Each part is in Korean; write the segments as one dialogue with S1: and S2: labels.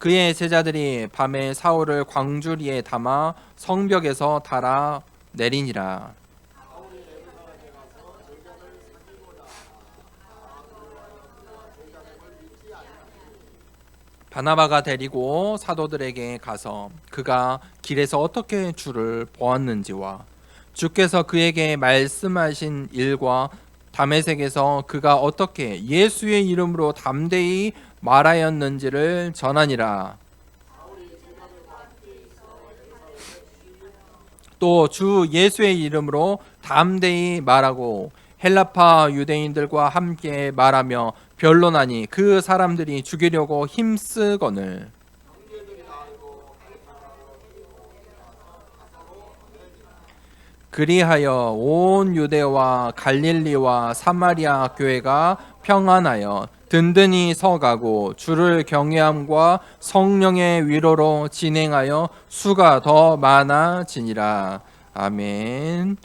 S1: 그의 제자들이 밤에 사울을 광주리에 담아 성벽에서 달아 내리니라. 바나바가 데리고 사도들에게 가서 그가 길에서 어떻게 주를 보았는지와 주께서 그에게 말씀하신 일과 다메섹에서 그가 어떻게 예수의 이름으로 담대히 말하였는지를 전하니라. 또 주 예수의 이름으로 담대히 말하고 헬라파 유대인들과 함께 말하며 변론하니 그 사람들이 죽이려고 힘쓰거늘. 그리하여 온 유대와 갈릴리와 사마리아 교회가 평안하여 든든히 서가고 주를 경외함과 성령의 위로로 진행하여 수가 더 많아지니라. 아멘.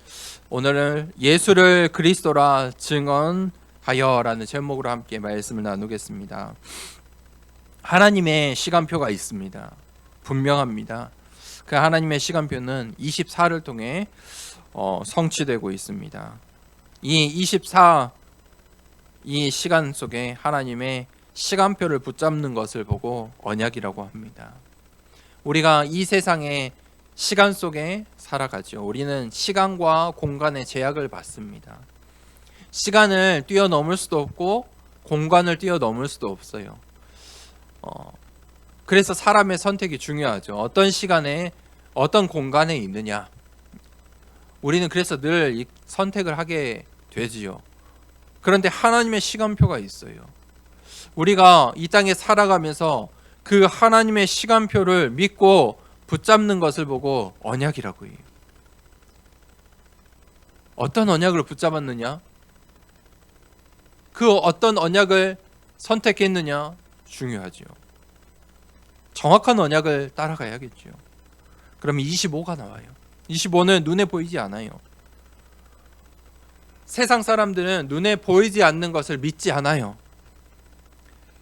S1: 오늘은 예수를 그리스도라 증언하여라는 제목으로 함께 말씀을 나누겠습니다. 하나님의 시간표가 있습니다. 분명합니다. 그 하나님의 시간표는 24를 통해 성취되고 있습니다. 이 시간 속에 하나님의 시간표를 붙잡는 것을 보고 언약이라고 합니다. 우리가 이 세상의 시간 속에 살아가죠. 우리는 시간과 공간의 제약을 받습니다. 시간을 뛰어넘을 수도 없고 공간을 뛰어넘을 수도 없어요. 그래서 사람의 선택이 중요하죠. 어떤 시간에 어떤 공간에 있느냐. 우리는 그래서 늘 선택을 하게 되지요. 그런데 하나님의 시간표가 있어요. 우리가 이 땅에 살아가면서 그 하나님의 시간표를 믿고 붙잡는 것을 보고 언약이라고 해요. 어떤 언약을 붙잡았느냐? 그 어떤 언약을 선택했느냐? 중요하죠. 정확한 언약을 따라가야겠죠. 그러면 25가 나와요. 25는 눈에 보이지 않아요. 세상 사람들은 눈에 보이지 않는 것을 믿지 않아요.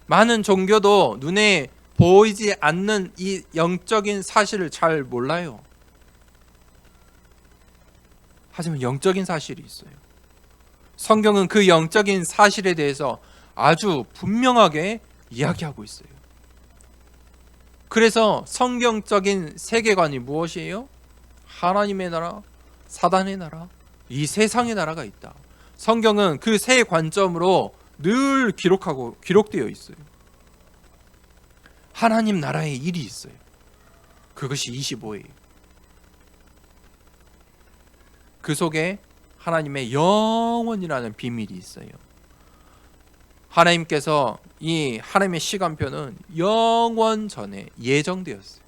S1: 많은 종교도 눈에 보이지 않는 이 영적인 사실을 잘 몰라요. 하지만 영적인 사실이 있어요. 성경은 그 영적인 사실에 대해서 아주 분명하게 이야기하고 있어요. 그래서 성경적인 세계관이 무엇이에요? 하나님의 나라, 사단의 나라, 이 세상의 나라가 있다. 성경은 그 세 관점으로 늘 기록되어 있어요. 하나님 나라의 일이 있어요. 그것이 25예요. 그 속에 하나님의 영원이라는 비밀이 있어요. 하나님께서 이 하나님의 시간표는 영원 전에 예정되었어요.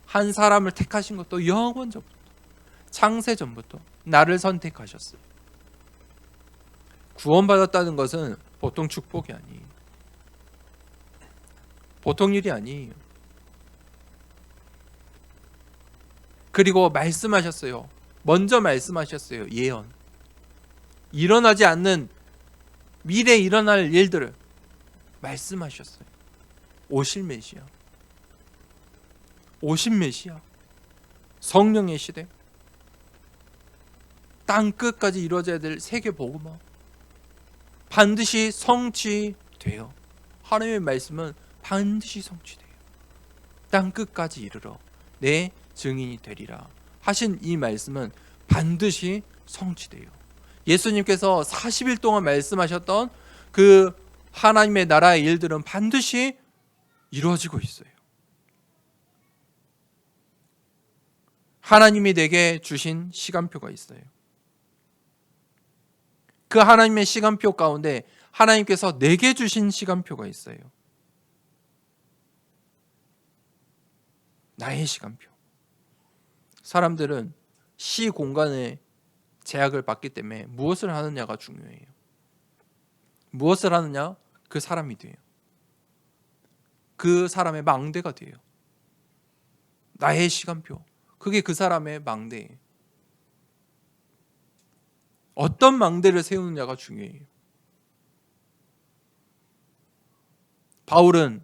S1: 한 사람을 택하신 것도 영원 전부터, 창세 전부터 나를 선택하셨어요. 구원받았다는 것은 보통 축복이 아니에요. 보통 일이 아니에요. 그리고 말씀하셨어요. 먼저 말씀하셨어요. 예언. 일어나지 않는 미래에 일어날 일들을 말씀하셨어요. 오실 메시아. 오신 메시아. 성령의 시대. 땅 끝까지 이루어져야 될 세계 복음화. 반드시 성취돼요. 하나님의 말씀은 반드시 성취돼요. 땅 끝까지 이르러 내 증인이 되리라 하신 이 말씀은 반드시 성취돼요. 예수님께서 40일 동안 말씀하셨던 그 하나님의 나라의 일들은 반드시 이루어지고 있어요. 하나님이 내게 주신 시간표가 있어요. 그 하나님의 시간표 가운데 하나님께서 내게 주신 시간표가 있어요. 나의 시간표. 사람들은 시 공간의 제약을 받기 때문에 무엇을 하느냐가 중요해요. 무엇을 하느냐? 그 사람이 돼요. 그 사람의 망대가 돼요. 나의 시간표. 그게 그 사람의 망대예요. 어떤 망대를 세우느냐가 중요해요. 바울은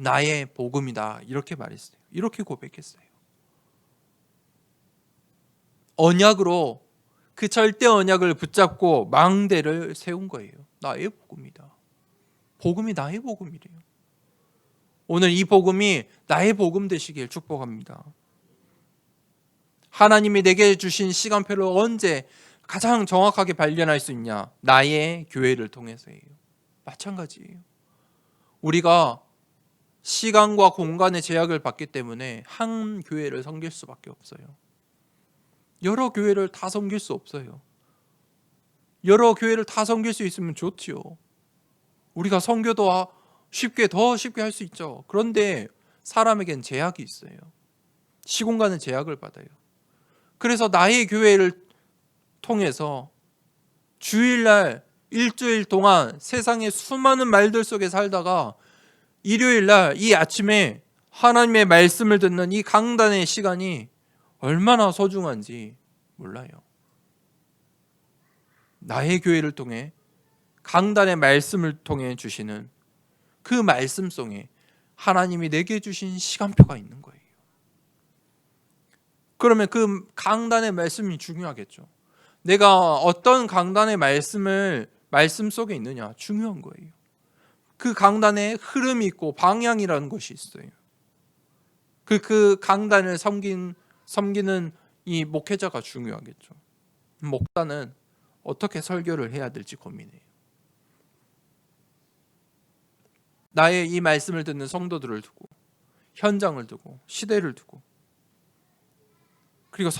S1: 나의 복음이다. 이렇게 말했어요. 이렇게 고백했어요. 언약으로 그 절대 언약을 붙잡고 망대를 세운 거예요. 나의 복음이다. 복음이 나의 복음이래요. 오늘 이 복음이 나의 복음 되시길 축복합니다. 하나님이 내게 주신 시간표를 언제 가장 정확하게 발견할 수 있냐? 나의 교회를 통해서예요. 마찬가지예요. 우리가 시간과 공간의 제약을 받기 때문에 한 교회를 섬길 수밖에 없어요. 여러 교회를 다 섬길 수 없어요. 여러 교회를 다 섬길 수 있으면 좋지요. 우리가 선교도 더 쉽게 할 수 있죠. 그런데 사람에겐 제약이 있어요. 시공간의 제약을 받아요. 그래서 나의 교회를 통해서 주일날 일주일 동안 세상의 수많은 말들 속에 살다가 일요일날 이 아침에 하나님의 말씀을 듣는 이 강단의 시간이 얼마나 소중한지 몰라요. 나의 교회를 통해 강단의 말씀을 통해 주시는 그 말씀 속에 하나님이 내게 주신 시간표가 있는 거예요. 그러면 그 강단의 말씀이 중요하겠죠. 내가 어떤 강단의 말씀 속에 있느냐 중요한 거예요. 그 강단에 흐름이 있고 방향이라는 것이 있어요. 그 강단을 섬기는 이 목회자가 중요하겠죠. 목사는 어떻게 설교를 해야 될지 고민해요. 나의 이 말씀을 듣는 성도들을 두고, 현장을 두고, 시대를 두고, 그리고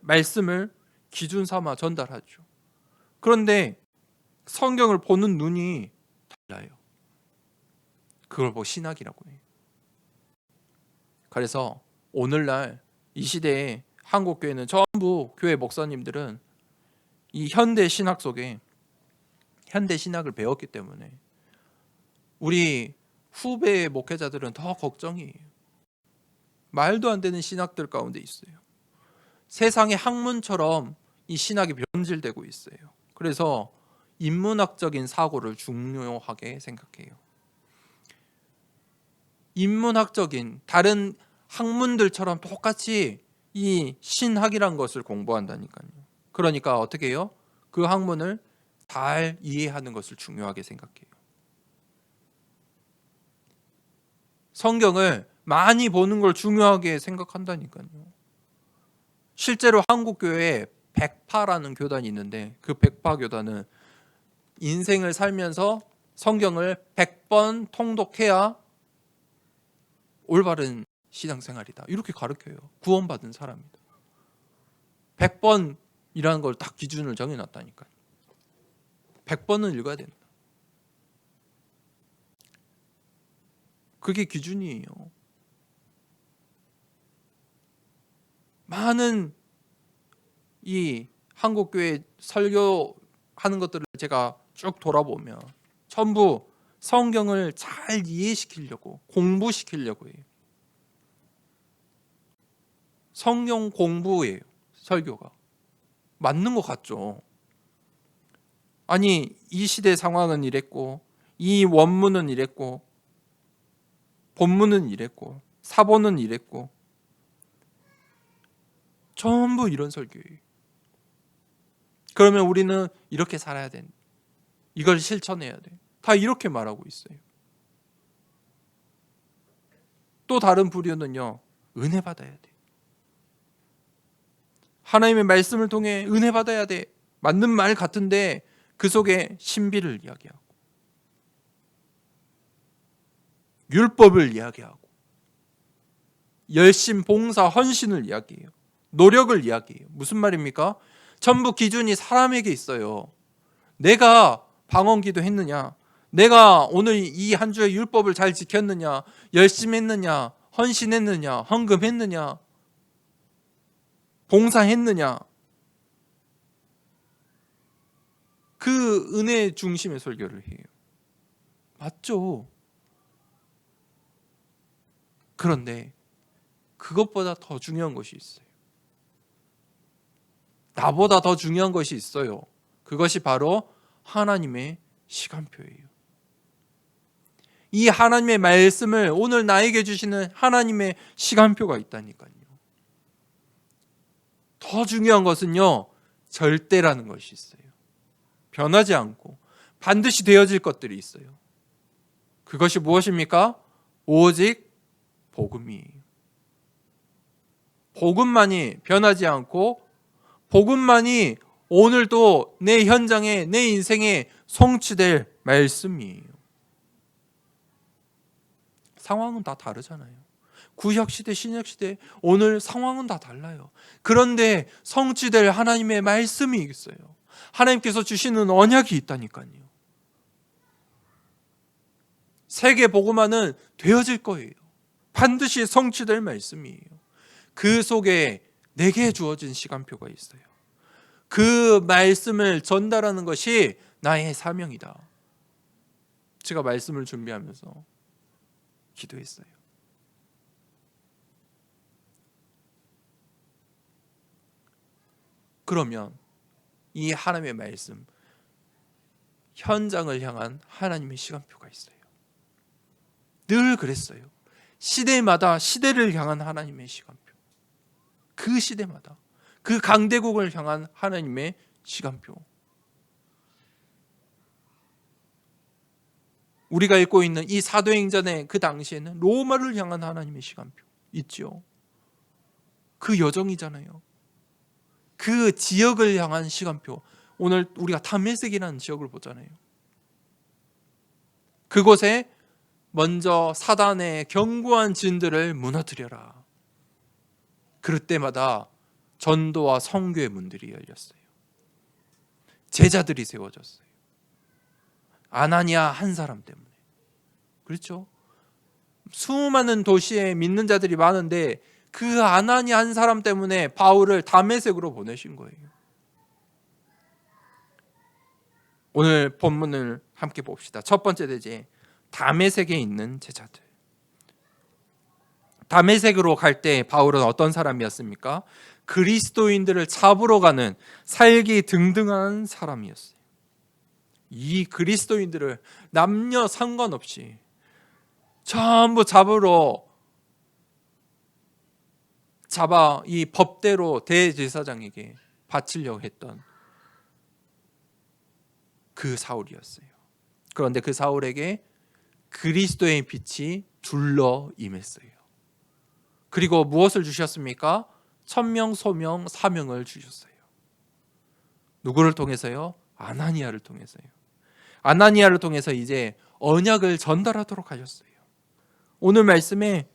S1: 말씀을 기준 삼아 전달하죠. 그런데 성경을 보는 눈이 달라요. 그걸 보고 신학이라고 해요. 그래서 오늘날 이 시대에 한국교회는 전부 교회 목사님들은 이 현대 신학 속에 현대 신학을 배웠기 때문에 우리 후배 목회자들은 더 걱정이에요. 말도 안 되는 신학들 가운데 있어요. 세상의 학문처럼 이 신학이 변질되고 있어요. 그래서 인문학적인 사고를 중요하게 생각해요. 인문학적인 다른 학문들처럼 똑같이 이 신학이란 것을 공부한다니까요. 그러니까 어떻게 해요? 그 학문을 잘 이해하는 것을 중요하게 생각해요. 성경을 많이 보는 걸 중요하게 생각한다니까요. 실제로 한국교회에 백파라는 교단이 있는데 그 백파 교단은 인생을 살면서 성경을 100번 통독해야 올바른 신앙생활이다. 이렇게 가르쳐요. 구원받은 사람이다. 100번이라는 걸 딱 기준을 정해놨다니까요. 100번은 읽어야 된다. 그게 기준이에요. 많은 이 한국교회 설교하는 것들을 제가 쭉 돌아보면 전부 성경을 잘 이해시키려고 공부시키려고 해요. 성경 공부예요. 설교가. 맞는 것 같죠. 아니 이 시대 상황은 이랬고 이 원문은 이랬고 본문은 이랬고 사본은 이랬고 전부 이런 설교예요. 그러면 우리는 이렇게 살아야 돼. 이걸 실천해야 돼. 다 이렇게 말하고 있어요. 또 다른 부류는요. 은혜 받아야 돼. 하나님의 말씀을 통해 은혜 받아야 돼. 맞는 말 같은데 그 속에 신비를 이야기하고 율법을 이야기하고 열심, 봉사, 헌신을 이야기해요. 노력을 이야기해요. 무슨 말입니까? 전부 기준이 사람에게 있어요. 내가 방언기도 했느냐? 내가 오늘 이 한 주의 율법을 잘 지켰느냐? 열심히 했느냐? 헌신했느냐? 헌금했느냐? 봉사했느냐? 그 은혜 중심의 설교를 해요. 맞죠? 그런데 그것보다 더 중요한 것이 있어요. 나보다 더 중요한 것이 있어요. 그것이 바로 하나님의 시간표예요. 이 하나님의 말씀을 오늘 나에게 주시는 하나님의 시간표가 있다니까요. 더 중요한 것은요, 절대라는 것이 있어요. 변하지 않고 반드시 되어질 것들이 있어요. 그것이 무엇입니까? 오직 복음이에요. 복음만이 변하지 않고 복음만이 오늘도 내 현장에, 내 인생에 성취될 말씀이에요. 상황은 다 다르잖아요. 구약시대, 신약시대, 오늘 상황은 다 달라요. 그런데 성취될 하나님의 말씀이 있어요. 하나님께서 주시는 언약이 있다니까요. 세계 복음화는 되어질 거예요. 반드시 성취될 말씀이에요. 그 속에 내게 주어진 시간표가 있어요. 그 말씀을 전달하는 것이 나의 사명이다. 제가 말씀을 준비하면서 기도했어요. 그러면 이 하나님의 말씀, 현장을 향한 하나님의 시간표가 있어요. 늘 그랬어요. 시대마다 시대를 향한 하나님의 시간표. 그 시대마다 그 강대국을 향한 하나님의 시간표. 우리가 읽고 있는 이 사도행전의 그 당시에는 로마를 향한 하나님의 시간표 있죠. 그 여정이잖아요. 그 지역을 향한 시간표. 오늘 우리가 다메섹이라는 지역을 보잖아요. 그곳에 먼저 사단의 견고한 진들을 무너뜨려라. 그럴 때마다 전도와 선교의 문들이 열렸어요. 제자들이 세워졌어요. 아나니아 한 사람 때문에. 그렇죠? 수많은 도시에 믿는 자들이 많은데 그 아나니아 한 사람 때문에 바울을 다메섹으로 보내신 거예요. 오늘 본문을 함께 봅시다. 첫 번째 대제, 다메섹에 있는 제자들. 다메섹으로 갈 때 바울은 어떤 사람이었습니까? 그리스도인들을 잡으러 가는 살기 등등한 사람이었어요. 이 그리스도인들을 남녀 상관없이 전부 잡아 이 법대로 대제사장에게 바치려고 했던 그 사울이었어요. 그런데 그 사울에게 그리스도의 빛이 둘러 임했어요. 그리고 무엇을 주셨습니까? 천명, 소명, 사명을 주셨어요. 누구를 통해서요? 아나니아를 통해서요. 아나니아를 통해서 이제 언약을 전달하도록 하셨어요. 오늘 말씀에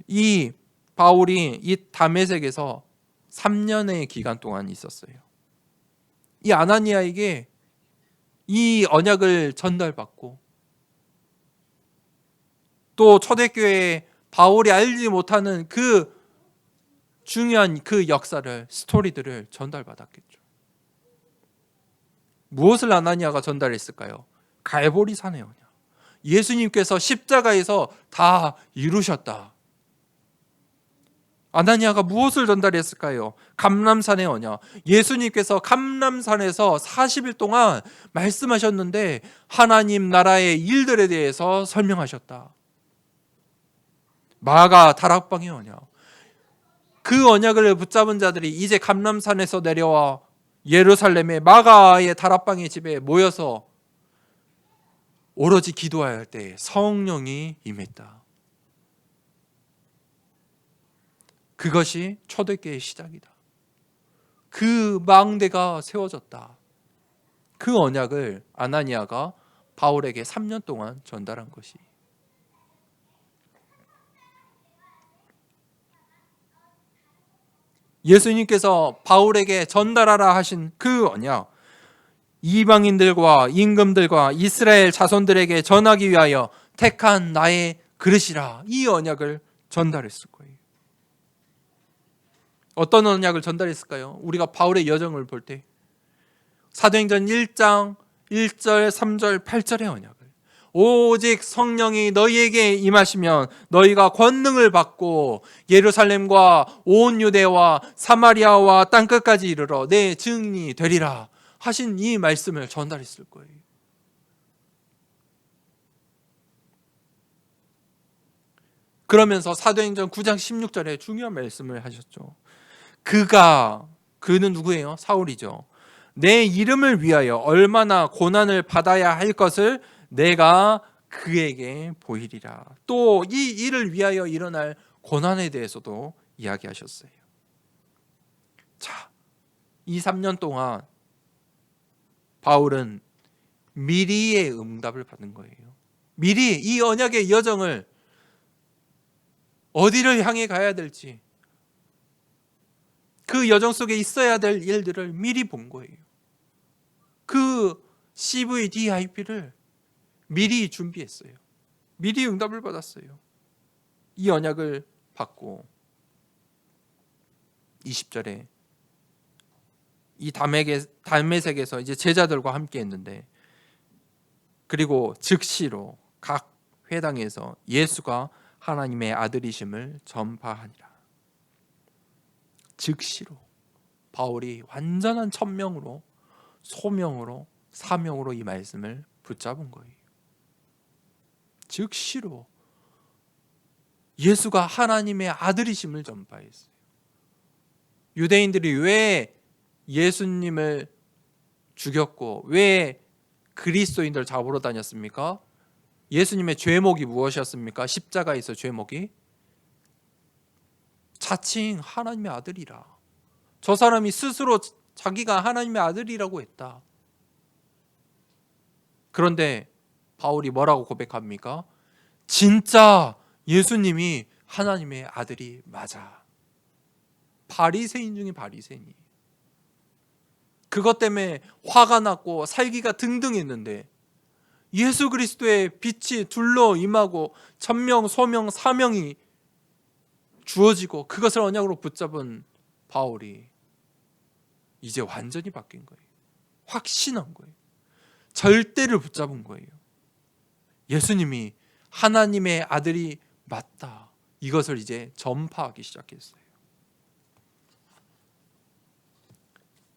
S1: 이 바울이 이 다메섹에서 3년의 기간 동안 있었어요. 이 아나니아에게 이 언약을 전달받고 또 초대교회에 바울이 알지 못하는 그 중요한 그 역사를, 스토리들을 전달받았겠죠. 무엇을 아나니아가 전달했을까요? 갈보리 산의 언약. 예수님께서 십자가에서 다 이루셨다. 아나니아가 무엇을 전달했을까요? 감람산의 언약. 예수님께서 감람산에서 40일 동안 말씀하셨는데 하나님 나라의 일들에 대해서 설명하셨다. 마가 다락방의 언약. 그 언약을 붙잡은 자들이 이제 감람산에서 내려와 예루살렘의 마가의 다락방의 집에 모여서 오로지 기도할 때 성령이 임했다. 그것이 초대교회의 시작이다. 그 망대가 세워졌다. 그 언약을 아나니아가 바울에게 3년 동안 전달한 것이. 예수님께서 바울에게 전달하라 하신 그 언약, 이방인들과 임금들과 이스라엘 자손들에게 전하기 위하여 택한 나의 그릇이라, 이 언약을 전달했을 거예요. 어떤 언약을 전달했을까요? 우리가 바울의 여정을 볼 때 사도행전 1장 1절, 3절, 8절의 언약을, 오직 성령이 너희에게 임하시면 너희가 권능을 받고 예루살렘과 온 유대와 사마리아와 땅끝까지 이르러 내 증인이 되리라 하신 이 말씀을 전달했을 거예요. 그러면서 사도행전 9장 16절에 중요한 말씀을 하셨죠. 그는 누구예요? 사울이죠. 내 이름을 위하여 얼마나 고난을 받아야 할 것을 내가 그에게 보이리라. 또 이 일을 위하여 일어날 고난에 대해서도 이야기하셨어요. 자, 2, 3년 동안 바울은 미리의 응답을 받은 거예요. 미리 이 언약의 여정을 어디를 향해 가야 될지, 그 여정 속에 있어야 될 일들을 미리 본 거예요. 그 CVDIP를 미리 준비했어요. 미리 응답을 받았어요. 이 언약을 받고 20절에 이 담메색에서 이제 제자들과 함께 했는데, 그리고 즉시로 각 회당에서 예수가 하나님의 아들이심을 전파하니라. 즉시로 바울이 완전한 천명으로, 소명으로, 사명으로 이 말씀을 붙잡은 거예요. 즉시로 예수가 하나님의 아들이심을 전파했어요. 유대인들이 왜 예수님을 죽였고 왜 그리스도인들을 잡으러 다녔습니까? 예수님의 죄목이 무엇이었습니까? 십자가에서 죄목이 자칭 하나님의 아들이라. 저 사람이 스스로 자기가 하나님의 아들이라고 했다. 그런데 바울이 뭐라고 고백합니까? 진짜 예수님이 하나님의 아들이 맞아. 바리새인 중에 바리새인이. 그것 때문에 화가 났고 살기가 등등했는데 예수 그리스도의 빛이 둘러 임하고 천명, 소명, 사명이 주어지고 그것을 언약으로 붙잡은 바울이 이제 완전히 바뀐 거예요. 확신한 거예요. 절대를 붙잡은 거예요. 예수님이 하나님의 아들이 맞다. 이것을 이제 전파하기 시작했어요.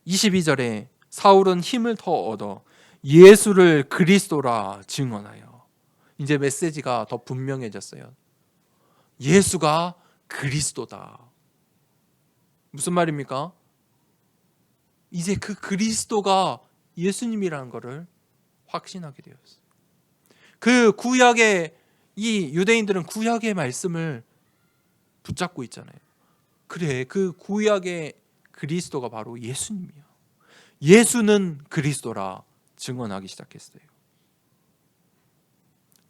S1: 22절에 사울은 힘을 더 얻어 예수를 그리스도라 증언하여. 이제 메시지가 더 분명해졌어요. 예수가 그리스도다. 무슨 말입니까? 이제 그 그리스도가 예수님이라는 것을 확신하게 되었어요. 그 구약의 이 유대인들은 구약의 말씀을 붙잡고 있잖아요. 그래, 그 구약의 그리스도가 바로 예수님이야. 예수는 그리스도라 증언하기 시작했어요.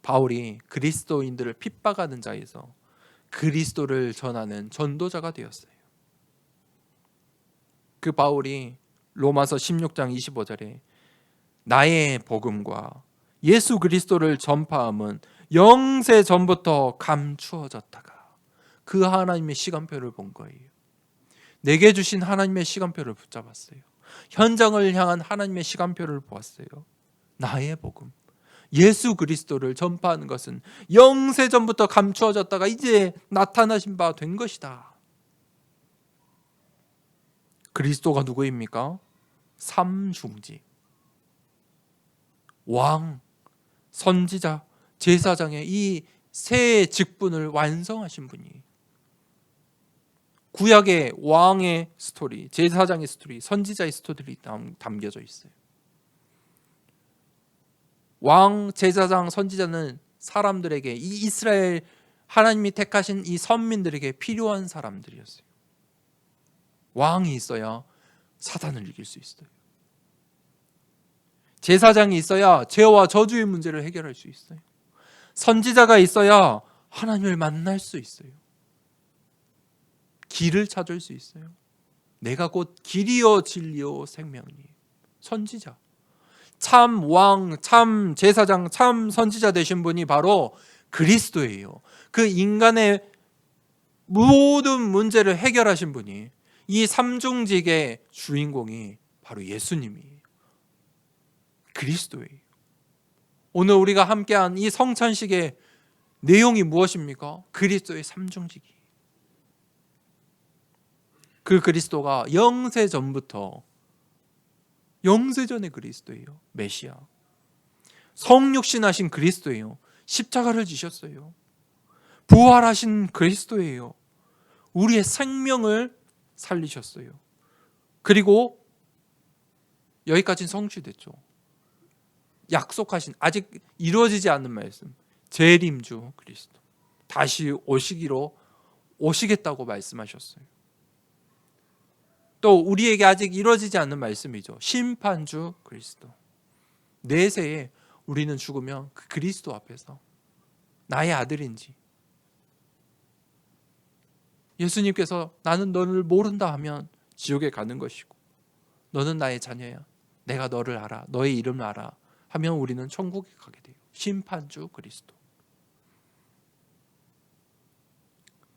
S1: 바울이 그리스도인들을 핍박하는 자에서 그리스도를 전하는 전도자가 되었어요. 그 바울이 로마서 16장 25절에 나의 복음과 예수 그리스도를 전파함은 영세 전부터 감추어졌다가 그 하나님의 시간표를 본 거예요. 내게 주신 하나님의 시간표를 붙잡았어요. 현장을 향한 하나님의 시간표를 보았어요. 나의 복음, 예수 그리스도를 전파하는 것은 영세 전부터 감추어졌다가 이제 나타나신 바 된 것이다. 그리스도가 누구입니까? 삼중직, 왕, 선지자, 제사장의 이 세 직분을 완성하신 분이, 구약의 왕의 스토리, 제사장의 스토리, 선지자의 스토리들이 담겨져 있어요. 왕, 제사장, 선지자는 사람들에게, 이 이스라엘 하나님이 택하신 이 선민들에게 필요한 사람들이었어요. 왕이 있어야 사단을 이길 수 있어요. 제사장이 있어야 죄와 저주의 문제를 해결할 수 있어요. 선지자가 있어야 하나님을 만날 수 있어요. 길을 찾을 수 있어요. 내가 곧 길이요 진리요 생명이니. 선지자, 참 왕, 참 제사장, 참 선지자 되신 분이 바로 그리스도예요. 그 인간의 모든 문제를 해결하신 분이, 이 삼중직의 주인공이 바로 예수님이에요. 그리스도예요. 오늘 우리가 함께한 이 성찬식의 내용이 무엇입니까? 그리스도의 삼중직이. 그 그리스도가 영세 전부터, 영세전의 그리스도예요. 메시아. 성육신하신 그리스도예요. 십자가를 지셨어요. 부활하신 그리스도예요. 우리의 생명을 살리셨어요. 그리고 여기까지는 성취됐죠. 약속하신, 아직 이루어지지 않는 말씀, 재림주 그리스도 다시 오시겠다고 말씀하셨어요. 또 우리에게 아직 이루어지지 않는 말씀이죠. 심판주 그리스도. 내세에 우리는 죽으면 그 그리스도 앞에서 나의 아들인지, 예수님께서 나는 너를 모른다 하면 지옥에 가는 것이고, 너는 나의 자녀야, 내가 너를 알아, 너의 이름을 알아 하면 우리는 천국에 가게 돼요. 심판주 그리스도.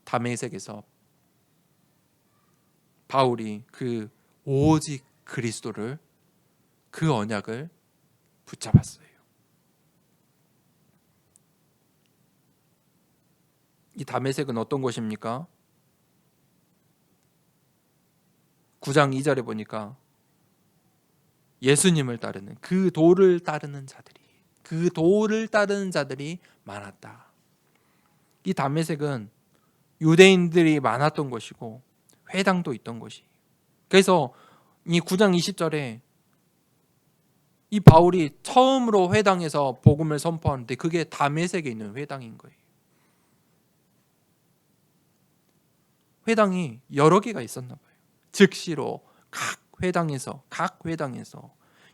S1: 다메섹에서 바울이 그 오직 그리스도를, 그 언약을 붙잡았어요. 이 다메섹은 어떤 곳입니까? 9장 2절에 보니까 예수님을 따르는, 그 도를 따르는 자들이 많았다. 이 다메섹은 유대인들이 많았던 것이고 회당도 있던 것이. 그래서 이 9장 20절에 이 바울이 처음으로 회당에서 복음을 선포하는데 그게 다메섹에 있는 회당인 거예요. 회당이 여러 개가 있었나 봐요. 즉시로 각 회당에서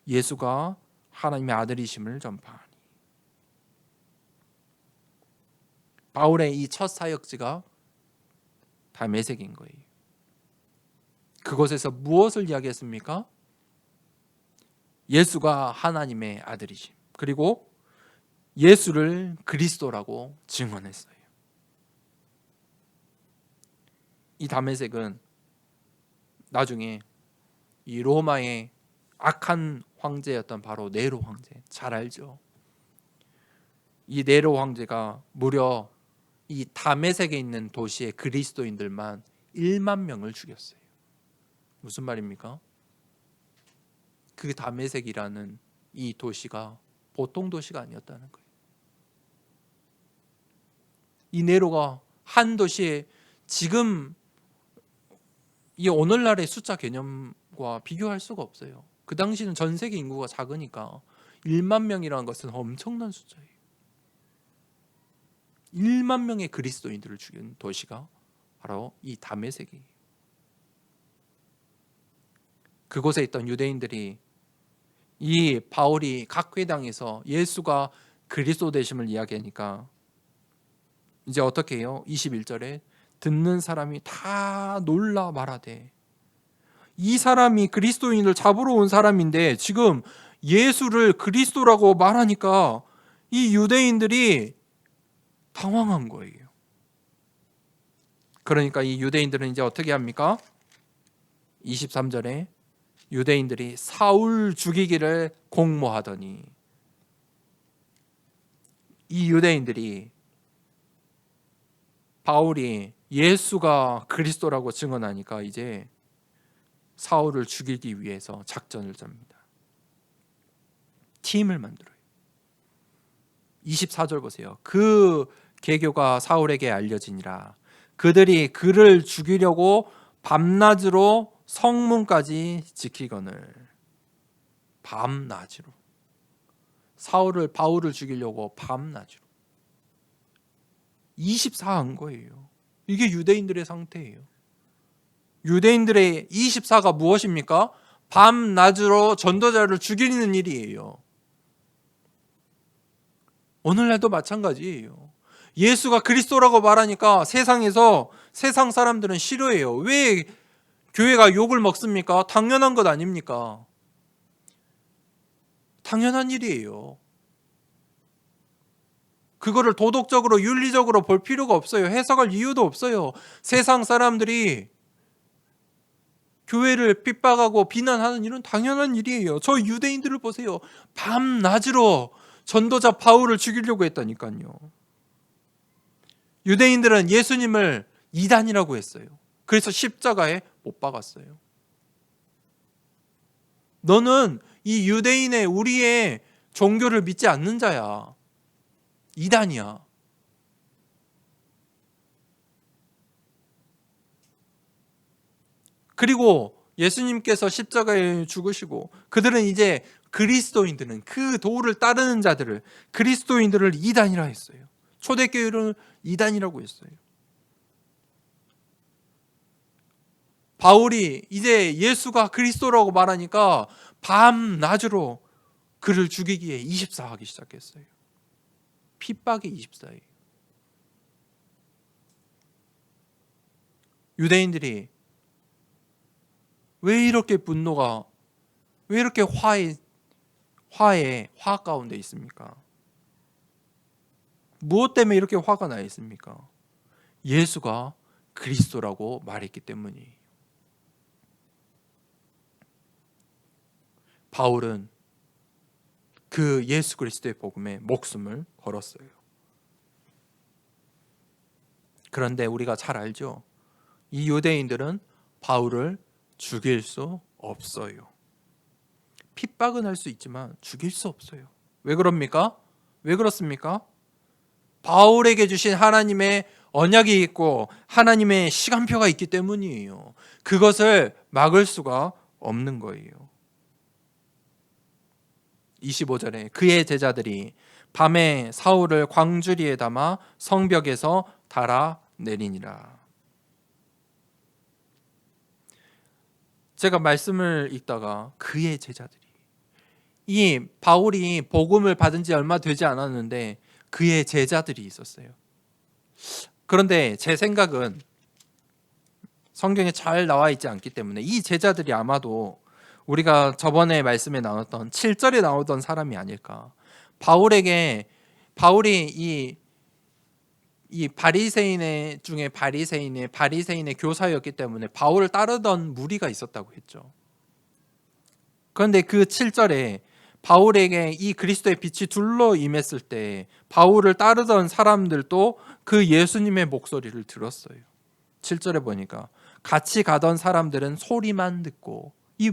S1: 예수가 하나님의 아들이심을 전파하니. 바울의 이 첫 사역지가 다메섹인 거예요. 그곳에서 무엇을 이야기했습니까? 예수가 하나님의 아들이심, 그리고 예수를 그리스도라고 증언했어요. 이 다메섹은 나중에 이 로마의 악한 황제였던 바로 네로 황제, 잘 알죠? 이 네로 황제가 무려 이 다메섹에 있는 도시의 그리스도인들만 1만 명을 죽였어요. 무슨 말입니까? 그 다메섹이라는 이 도시가 보통 도시가 아니었다는 거예요. 이 네로가 한 도시에, 지금 이 오늘날의 숫자 개념과 비교할 수가 없어요. 그 당시는 전 세계 인구가 작으니까 1만 명이라는 것은 엄청난 숫자예요. 1만 명의 그리스도인들을 죽인 도시가 바로 이 다메섹이에요. 그곳에 있던 유대인들이 이 바울이 각 회당에서 예수가 그리스도 되심을 이야기하니까 이제 어떻게 해요? 21절에 듣는 사람이 다 놀라 말하되, 이 사람이 그리스도인을 잡으러 온 사람인데 지금 예수를 그리스도라고 말하니까 이 유대인들이 당황한 거예요. 그러니까 이 유대인들은 이제 어떻게 합니까? 23절에 유대인들이 사울 죽이기를 공모하더니, 이 유대인들이 바울이 예수가 그리스도라고 증언하니까 이제 사울을 죽이기 위해서 작전을 짭니다. 팀을 만들어요. 24절 보세요. 그 계교가 사울에게 알려지니라. 그들이 그를 죽이려고 밤낮으로 성문까지 지키거늘. 밤낮으로. 바울을 죽이려고 밤낮으로. 24한 거예요. 이게 유대인들의 상태예요. 유대인들의 24가 무엇입니까? 밤낮으로 전도자를 죽이는 일이에요. 오늘날도 마찬가지예요. 예수가 그리스도라고 말하니까 세상 사람들은 싫어해요. 왜 교회가 욕을 먹습니까? 당연한 것 아닙니까? 당연한 일이에요. 그거를 도덕적으로 윤리적으로 볼 필요가 없어요. 해석할 이유도 없어요. 세상 사람들이 교회를 핍박하고 비난하는 일은 당연한 일이에요. 저 유대인들을 보세요. 밤낮으로 전도자 바울을 죽이려고 했다니까요. 유대인들은 예수님을 이단이라고 했어요. 그래서 십자가에 못 박았어요. 너는 이 유대인의 우리의 종교를 믿지 않는 자야. 이단이야. 그리고 예수님께서 십자가에 죽으시고 그들은 이제 그리스도인들은 그 도를 따르는 자들을 그리스도인들을 이단이라 했어요. 초대교회를 이단이라고 했어요. 바울이 이제 예수가 그리스도라고 말하니까 밤낮으로 그를 죽이기에 24하기 시작했어요. 핍박이 24예요. 유대인들이 왜 이렇게 분노가, 왜 이렇게 화 가운데 있습니까? 무엇 때문에 이렇게 화가 나 있습니까? 예수가 그리스도라고 말했기 때문이에요. 바울은 그 예수 그리스도의 복음에 목숨을 걸었어요. 그런데 우리가 잘 알죠? 이 유대인들은 바울을 죽일 수 없어요. 핍박은 할 수 있지만 죽일 수 없어요. 왜 그럽니까? 왜 그렇습니까? 바울에게 주신 하나님의 언약이 있고 하나님의 시간표가 있기 때문이에요. 그것을 막을 수가 없는 거예요. 25절에 그의 제자들이 밤에 사울을 광주리에 담아 성벽에서 달아내리니라. 제가 말씀을 읽다가 그의 제자들이, 이 바울이 복음을 받은 지 얼마 되지 않았는데 그의 제자들이 있었어요. 그런데 제 생각은 성경에 잘 나와 있지 않기 때문에 이 제자들이 아마도 우리가 저번에 말씀에 나왔던 7절에 나오던 사람이 아닐까. 바울이 이 바리새인의 중에 바리새인의 교사였기 때문에 바울을 따르던 무리가 있었다고 했죠. 그런데 그 7절에 바울에게 이 그리스도의 빛이 둘러 임했을 때 바울을 따르던 사람들도 그 예수님의 목소리를 들었어요. 7절에 보니까 같이 가던 사람들은 소리만 듣고 이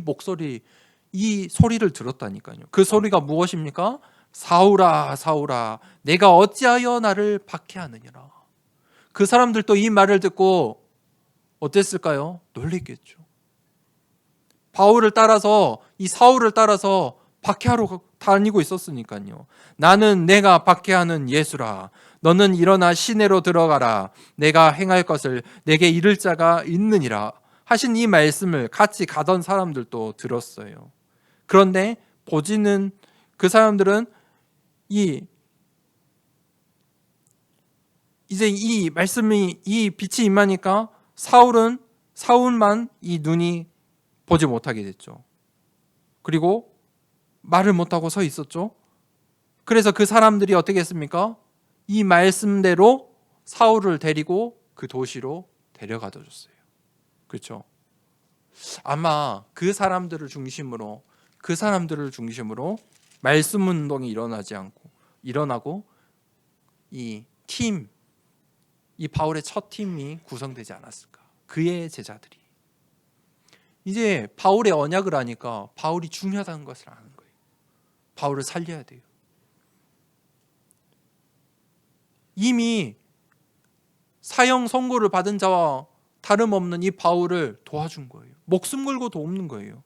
S1: 소리를 들었다니까요. 그 소리가 무엇입니까? 사울아 사울아 내가 어찌하여 나를 박해하느냐라. 그 사람들도 이 말을 듣고 어땠을까요? 놀랬겠죠. 바울을 따라서, 이 사울을 따라서 박해하러 다니고 있었으니까요. 나는 내가 박해하는 예수라. 너는 일어나 시내로 들어가라. 내가 행할 것을 내게 이를 자가 있느니라. 하신 이 말씀을 같이 가던 사람들도 들었어요. 그런데 보지는 그 사람들은 이제 이 말씀이, 이 빛이 임하니까 사울만 이 눈이 보지 못하게 됐죠. 그리고 말을 못하고 서 있었죠. 그래서 그 사람들이 어떻게 했습니까? 이 말씀대로 사울을 데리고 그 도시로 데려가다 줬어요. 그렇죠? 아마 그 사람들을 중심으로 말씀 운동이 일어나고 이 바울의 첫 팀이 구성되지 않았을까? 그의 제자들이. 이제 바울의 언약을 아니까 바울이 중요하다는 것을 아는 거예요. 바울을 살려야 돼요. 이미 사형 선고를 받은 자와 다름없는 이 바울을 도와준 거예요. 목숨 걸고 돕는 거예요.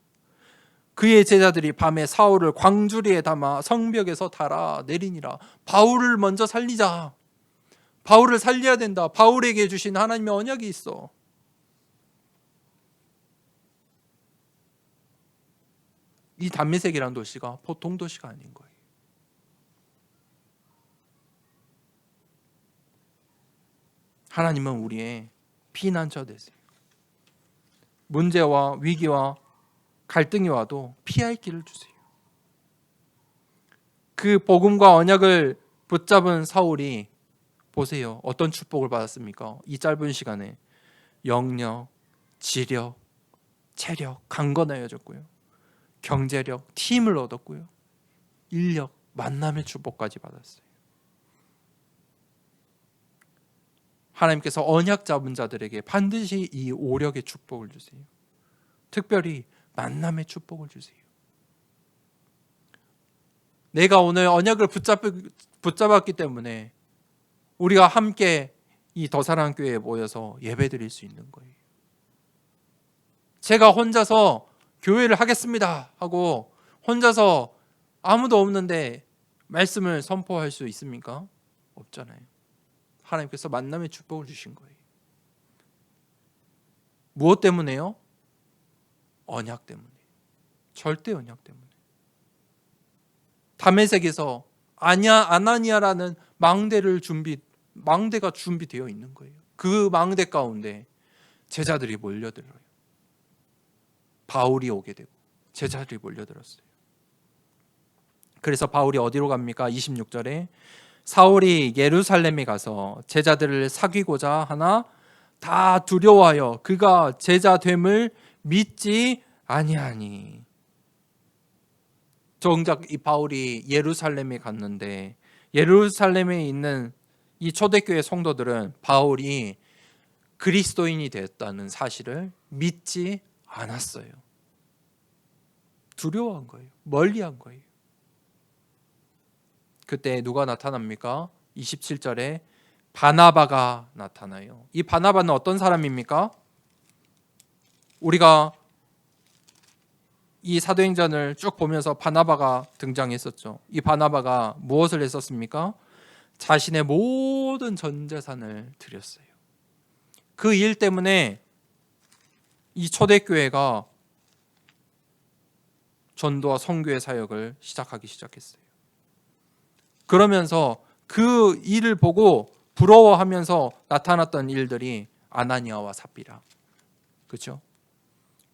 S1: 그의 제자들이 밤에 사울을 광주리에 담아 성벽에서 달아내리니라. 바울을 먼저 살리자. 바울을 살려야 된다. 바울에게 주신 하나님의 언약이 있어. 이 담메색이라는 도시가 보통 도시가 아닌 거예요. 하나님은 우리의 피난처 되세요. 문제와 위기와 갈등이 와도 피할 길을 주세요. 그 복음과 언약을 붙잡은 사울이 보세요. 어떤 축복을 받았습니까? 이 짧은 시간에 영력, 지력, 체력, 강건하여졌고요. 경제력, 팀을 얻었고요. 인력, 만남의 축복까지 받았어요. 하나님께서 언약 잡은 자들에게 반드시 이 오력의 축복을 주세요. 특별히 만남의 축복을 주세요. 내가 오늘 언약을 붙잡았기 때문에 우리가 함께 이 더사랑교회에 모여서 예배드릴 수 있는 거예요. 제가 혼자서 교회를 하겠습니다 하고 혼자서 아무도 없는데 말씀을 선포할 수 있습니까? 없잖아요. 하나님께서 만남의 축복을 주신 거예요. 무엇 때문에요? 언약 때문에. 절대 언약 때문에. 다메섹에서 아나니아라는 망대가 준비되어 있는 거예요. 그 망대 가운데 제자들이 몰려들어요. 바울이 오게 되고 제자들이 몰려들었어요. 그래서 바울이 어디로 갑니까? 26절에 사울이 예루살렘에 가서 제자들을 사귀고자 하나 다 두려워하여 그가 제자됨을 믿지 아니하니. 정작 이 바울이 예루살렘에 갔는데 예루살렘에 있는 이 초대교회 성도들은 바울이 그리스도인이 되었다는 사실을 믿지 않았어요. 두려워한 거예요. 멀리한 거예요. 그때 누가 나타납니까? 27절에 바나바가 나타나요. 이 바나바는 어떤 사람입니까? 우리가 이 사도행전을 쭉 보면서 바나바가 등장했었죠. 이 바나바가 무엇을 했었습니까? 자신의 모든 전 재산을 드렸어요. 그 일 때문에 이 초대교회가 전도와 선교의 사역을 시작했어요. 그러면서 그 일을 보고 부러워하면서 나타났던 일들이 아나니아와 삽비라. 그렇죠?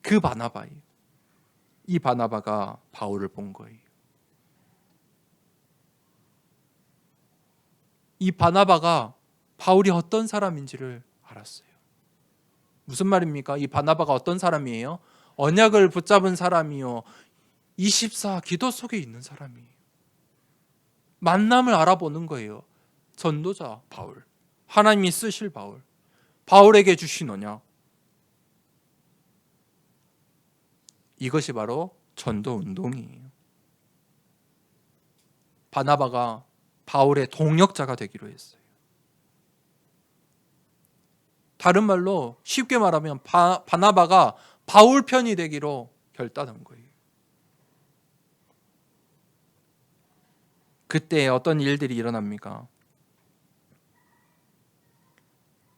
S1: 그 바나바예요. 이 바나바가 바울을 본 거예요. 이 바나바가 바울이 어떤 사람인지를 알았어요. 무슨 말입니까? 이 바나바가 어떤 사람이에요? 언약을 붙잡은 사람이요. 24 기도 속에 있는 사람이에요. 만남을 알아보는 거예요. 전도자 바울. 하나님이 쓰실 바울. 바울에게 주신 언약. 이것이 바로 전도 운동이에요. 바나바가 바울의 동역자가 되기로 했어요. 다른 말로 쉽게 말하면 바나바가 바울 편이 되기로 결단한 거예요. 그때 어떤 일들이 일어납니까?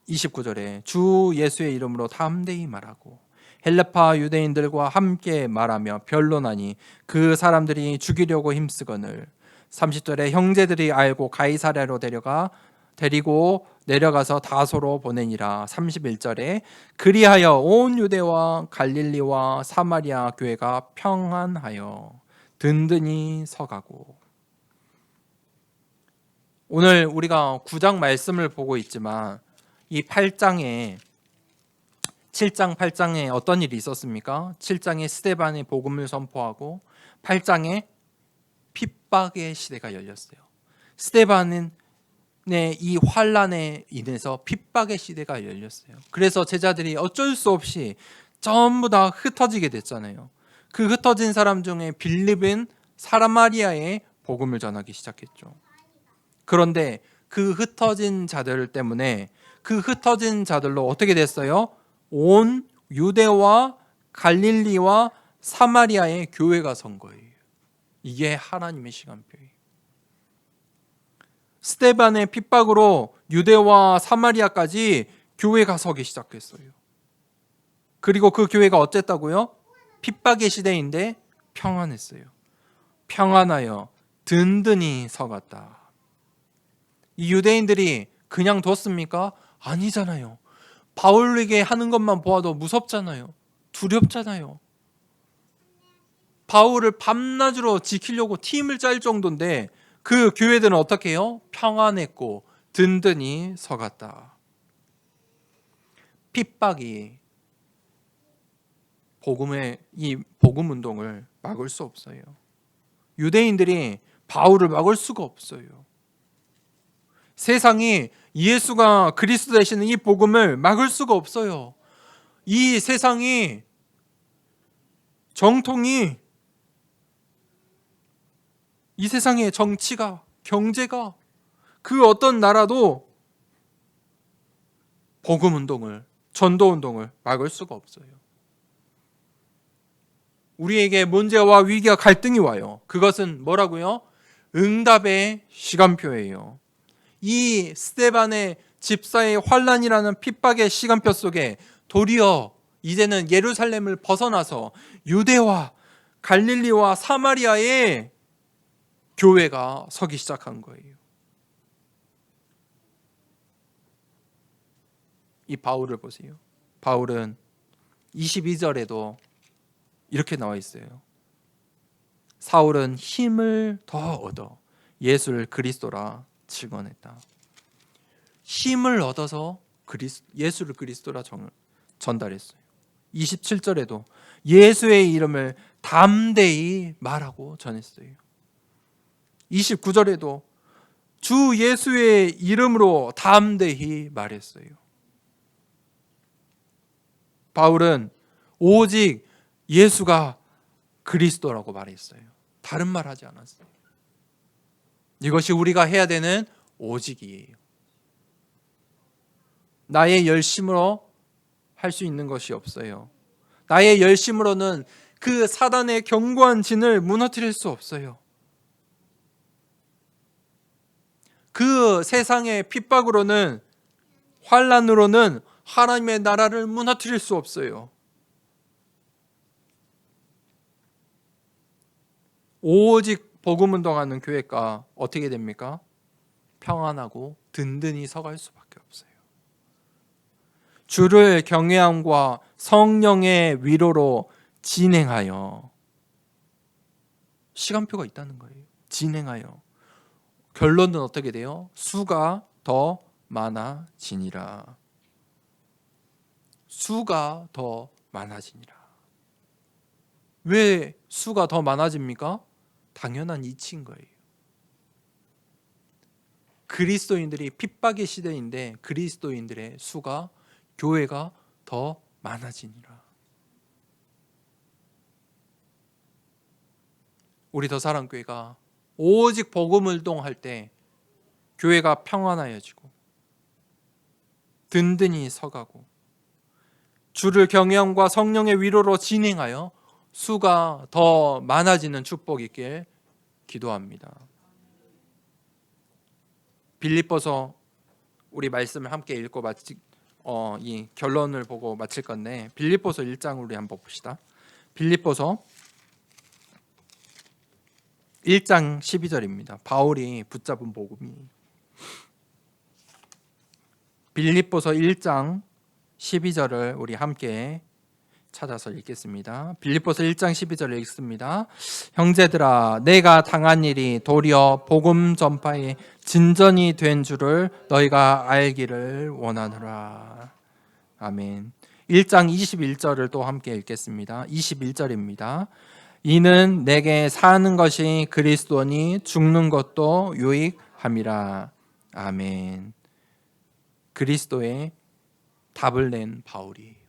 S1: 29절에 주 예수의 이름으로 담대히 말하고 헬라파 유대인들과 함께 말하며 변론하니 그 사람들이 죽이려고 힘쓰거늘. 30절에 형제들이 알고 가이사랴로 데리고 내려가서 다소로 보내니라. 31절에 그리하여 온 유대와 갈릴리와 사마리아 교회가 평안하여 든든히 서가고. 오늘 우리가 9장 말씀을 보고 있지만 이 8장에 7장 8장에 어떤 일이 있었습니까? 7장에 스데반의 복음을 선포하고 8장에 핍박의 시대가 열렸어요. 스데반의 이 환란에 인해서 핍박의 시대가 열렸어요. 그래서 제자들이 어쩔 수 없이 전부 다 흩어지게 됐잖아요. 그 흩어진 사람 중에 빌립은 사마리아에 복음을 전하기 시작했죠. 그런데 그 흩어진 자들 때문에 그 흩어진 자들로 어떻게 됐어요? 온 유대와 갈릴리와 사마리아의 교회가 선 거예요. 이게 하나님의 시간표예요. 스데반의 핍박으로 유대와 사마리아까지 교회가 서기 시작했어요. 그리고 그 교회가 어쨌다고요? 핍박의 시대인데 평안했어요. 평안하여 든든히 서갔다. 이 유대인들이 그냥 뒀습니까? 아니잖아요. 바울에게 하는 것만 보아도 무섭잖아요. 두렵잖아요. 바울을 밤낮으로 지키려고 팀을 짤 정도인데 그 교회들은 어떻게 해요? 평안했고 든든히 서갔다. 핍박이 이 복음 운동을 막을 수 없어요. 유대인들이 바울을 막을 수가 없어요. 세상이 예수가 그리스도 되시는 이 복음을 막을 수가 없어요. 이 세상이 정통이 이 세상의 정치가 경제가 그 어떤 나라도 복음 운동을 전도 운동을 막을 수가 없어요. 우리에게 문제와 위기와 갈등이 와요. 그것은 뭐라고요? 응답의 시간표예요. 이 스데반의 집사의 환란이라는 핍박의 시간표 속에 도리어 이제는 예루살렘을 벗어나서 유대와 갈릴리와 사마리아에 교회가 서기 시작한 거예요. 이 바울을 보세요. 바울은 22절에도 이렇게 나와 있어요. 사울은 힘을 더 얻어 예수를 그리스도라 증언했다. 힘을 얻어서 예수를 그리스도라 전달했어요. 27절에도 예수의 이름을 담대히 말하고 전했어요. 29절에도 주 예수의 이름으로 담대히 말했어요. 바울은 오직 예수가 그리스도라고 말했어요. 다른 말 하지 않았어요. 이것이 우리가 해야 되는 오직이에요. 나의 열심으로 할 수 있는 것이 없어요. 나의 열심으로는 그 사단의 견고한 진을 무너뜨릴 수 없어요. 그 세상의 핍박으로는, 환난으로는 하나님의 나라를 무너뜨릴 수 없어요. 오직 복음 운동하는 교회가 어떻게 됩니까? 평안하고 든든히 서갈 수밖에 없어요. 주를 경외함과 성령의 위로로 진행하여, 시간표가 있다는 거예요. 진행하여. 결론은 어떻게 돼요? 수가 더 많아지니라. 수가 더 많아지니라. 왜 수가 더 많아집니까? 당연한 이치인 거예요. 그리스도인들이 핍박의 시대인데 그리스도인들의 수가, 교회가 더 많아지니라. 우리 더사랑교회가 오직 복음 운동할 때 교회가 평안하여지고 든든히 서가고 주를 경외함과 성령의 위로로 진행하여 수가 더 많아지는 축복이 있길 기도합니다. 빌립보서 우리 말씀을 함께 읽고 이 결론을 보고 마칠 건데, 빌립보서 1장을 우리 한번 봅시다. 빌립보서 1장 12절입니다. 바울이 붙잡은 복음이. 빌립보서 1장 12절을 우리 함께 찾아서 읽겠습니다. 빌립보서 1장 12절을 읽습니다. 형제들아, 내가 당한 일이 도리어 복음 전파의 진전이 된 줄을 너희가 알기를 원하노라. 아멘. 1장 21절을 또 함께 읽겠습니다. 21절입니다. 이는 내게 사는 것이 그리스도니 죽는 것도 유익함이라. 아멘. 그리스도의 답을 낸 바울이.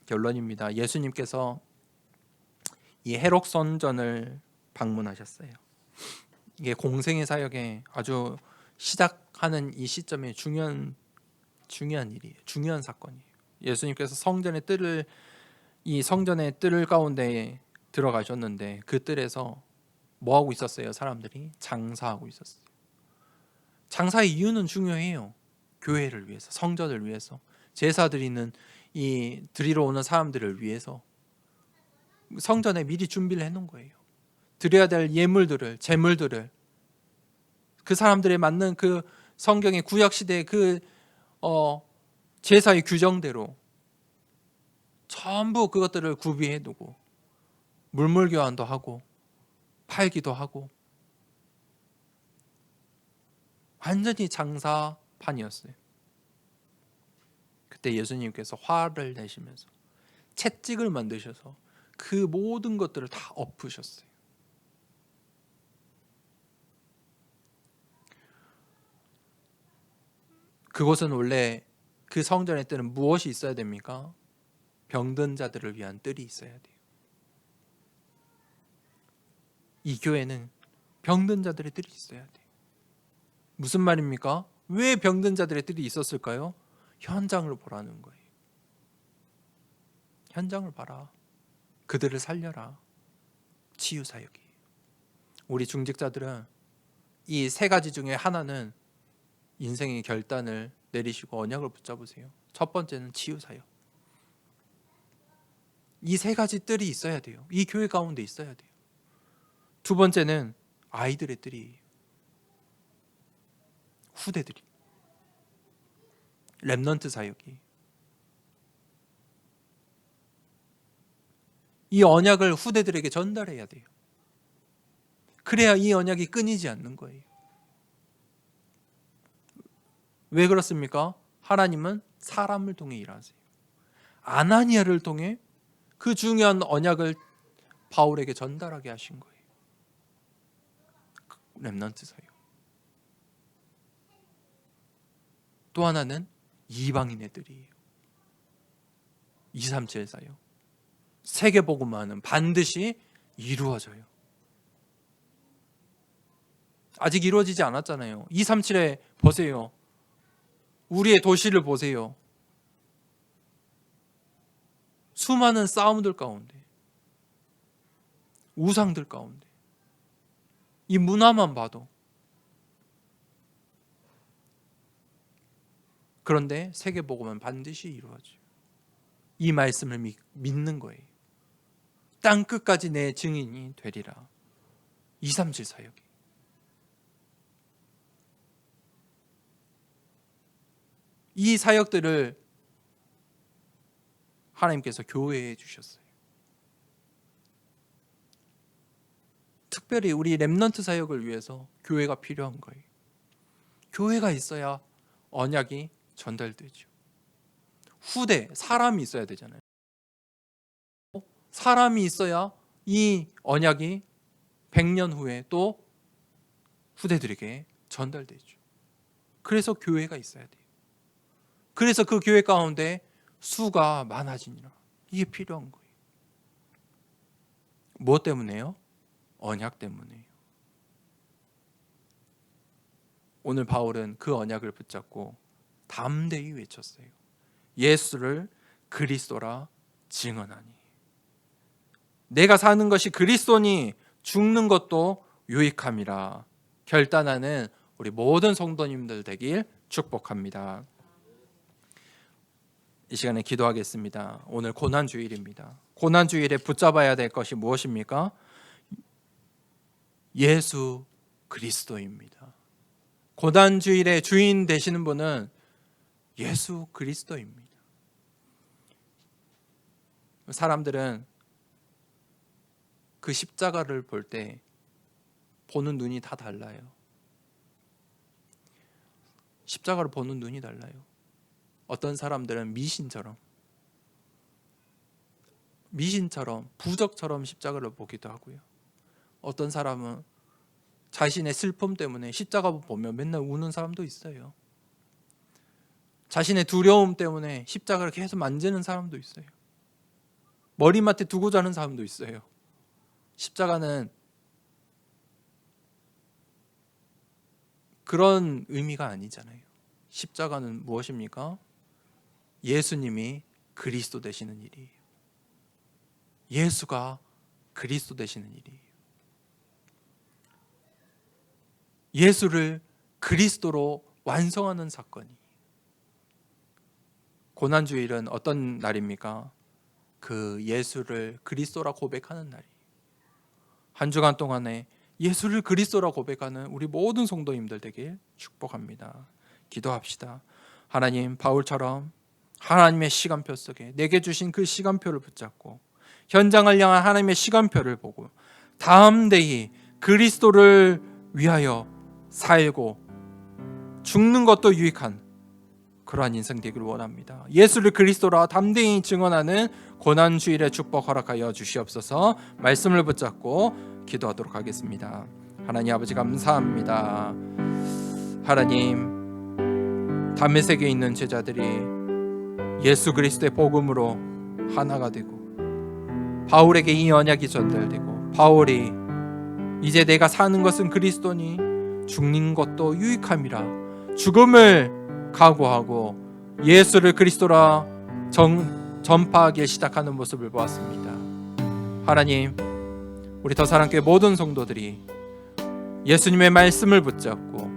S1: 결론입니다. 예수님께서 이 해록 선전을 방문하셨어요. 이게 공생의 사역에 아주 시작하는 이 시점에 중요한 일이에요. 중요한 사건이에요. 예수님께서 이 성전의 뜰 가운데 들어가셨는데 그 뜰에서 뭐 하고 있었어요? 사람들이 장사하고 있었어요. 장사의 이유는 중요해요. 교회를 위해서, 성전을 위해서, 제사 드리는 드리러 오는 사람들을 위해서 성전에 미리 준비를 해놓은 거예요. 드려야 될 예물들을, 제물들을, 그 사람들에 맞는 그 성경의 구약 시대의 그 제사의 규정대로 전부 그것들을 구비해 두고 물물 교환도 하고 팔기도 하고 완전히 장사판이었어요. 그때 예수님께서 화를 내시면서 채찍을 만드셔서 그 모든 것들을 다 엎으셨어요. 그곳은 원래 그 성전의 뜰은 무엇이 있어야 됩니까? 병든 자들을 위한 뜰이 있어야 돼요. 이 교회는 병든 자들의 뜰이 있어야 돼요. 무슨 말입니까? 왜 병든 자들의 뜰이 있었을까요? 현장을 보라는 거예요. 현장을 봐라. 그들을 살려라. 치유사역이에요. 우리 중직자들은 이 세 가지 중에 하나는 인생의 결단을 내리시고 언약을 붙잡으세요. 첫 번째는 치유사역. 이 세 가지 뜰이 있어야 돼요. 이 교회 가운데 있어야 돼요. 두 번째는 아이들의 뜰이에요. 후대들이. 렘넌트 사역이. 이 언약을 후대들에게 전달해야 돼요. 그래야 이 언약이 끊이지 않는 거예요. 왜 그렇습니까? 하나님은 사람을 통해 일하세요. 아나니아를 통해 그 중요한 언약을 바울에게 전달하게 하신 거예요. 렘넌트 사역. 또 하나는 이방인의 뜰이에요. 237 사역. 세계복음화는 반드시 이루어져요. 아직 이루어지지 않았잖아요. 237에 보세요. 우리의 도시를 보세요. 수많은 싸움들 가운데, 우상들 가운데, 이 문화만 봐도. 그런데 세계복음은 반드시 이루어져요. 이 말씀을 믿는 거예요. 땅 끝까지 내 증인이 되리라. 237 사역이. 이 사역들을 하나님께서 교회에 주셨어요. 특별히 우리 렘넌트 사역을 위해서 교회가 필요한 거예요. 교회가 있어야 언약이 전달되죠. 후대, 사람이 있어야 되잖아요. 사람이 있어야 이 언약이 100년 후에 또 후대들에게 전달되죠. 그래서 교회가 있어야 돼요. 그래서 그 교회 가운데 수가 많아지니라. 이게 필요한 거예요. 무엇 때문에요? 언약 때문에요. 오늘 바울은 그 언약을 붙잡고 담대히 외쳤어요. 예수를 그리스도라 증언하니. 내가 사는 것이 그리스도니 죽는 것도 유익함이라 결단하는 우리 모든 성도님들 되길 축복합니다. 이 시간에 기도하겠습니다. 오늘 고난주일입니다. 고난주일에 붙잡아야 될 것이 무엇입니까? 예수 그리스도입니다. 고난주일의 주인 되시는 분은 예수 그리스도입니다. 사람들은 그 십자가를 볼 때 보는 눈이 다 달라요. 십자가를 보는 눈이 달라요. 어떤 사람들은 미신처럼 부적처럼 십자가를 보기도 하고요. 어떤 사람은 자신의 슬픔 때문에 십자가 보면 맨날 우는 사람도 있어요. 자신의 두려움 때문에 십자가를 계속 만지는 사람도 있어요. 머리맡에 두고 자는 사람도 있어요. 십자가는 그런 의미가 아니잖아요. 십자가는 무엇입니까? 예수님이 그리스도 되시는 일이에요. 예수가 그리스도 되시는 일이에요. 예수를 그리스도로 완성하는 사건이. 고난주일은 어떤 날입니까? 그 예수를 그리스도라 고백하는 날이에요. 한 주간 동안에 예수를 그리스도라 고백하는 우리 모든 성도님들 되길 축복합니다. 기도합시다. 하나님, 바울처럼 하나님의 시간표 속에 내게 주신 그 시간표를 붙잡고 현장을 향한 하나님의 시간표를 보고 담대히 그리스도를 위하여 살고 죽는 것도 유익한 그러한 인생 되기를 원합니다. 예수를 그리스도라 담대히 증언하는 고난주일의 축복 허락하여 주시옵소서. 말씀을 붙잡고 기도하도록 하겠습니다. 하나님 아버지 감사합니다. 하나님, 다메섹에 있는 제자들이 예수 그리스도의 복음으로 하나가 되고 바울에게 이 언약이 전달되고 바울이 이제 내가 사는 것은 그리스도니 죽는 것도 유익함이라 죽음을 각오하고 예수를 그리스도라 전파하기 시작하는 모습을 보았습니다. 하나님, 우리 더사랑교회 모든 성도들이 예수님의 말씀을 붙잡고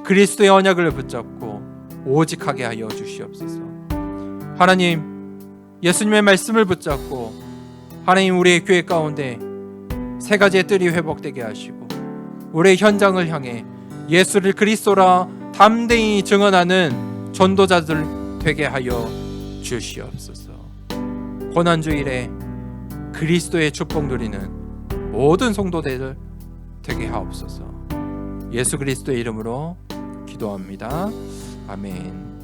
S1: 그리스도의 언약을 붙잡고 오직하게 하여 주시옵소서. 하나님, 예수님의 말씀을 붙잡고 하나님 우리의 교회 가운데 세 가지의 뜰이 회복되게 하시고 우리의 현장을 향해 예수를 그리스도라 담대히 증언하는 전도자들 되게 하여 주시옵소서. 고난주일에 그리스도의 축복 누리는 모든 성도들 되게 하옵소서. 예수 그리스도의 이름으로 기도합니다. 아멘.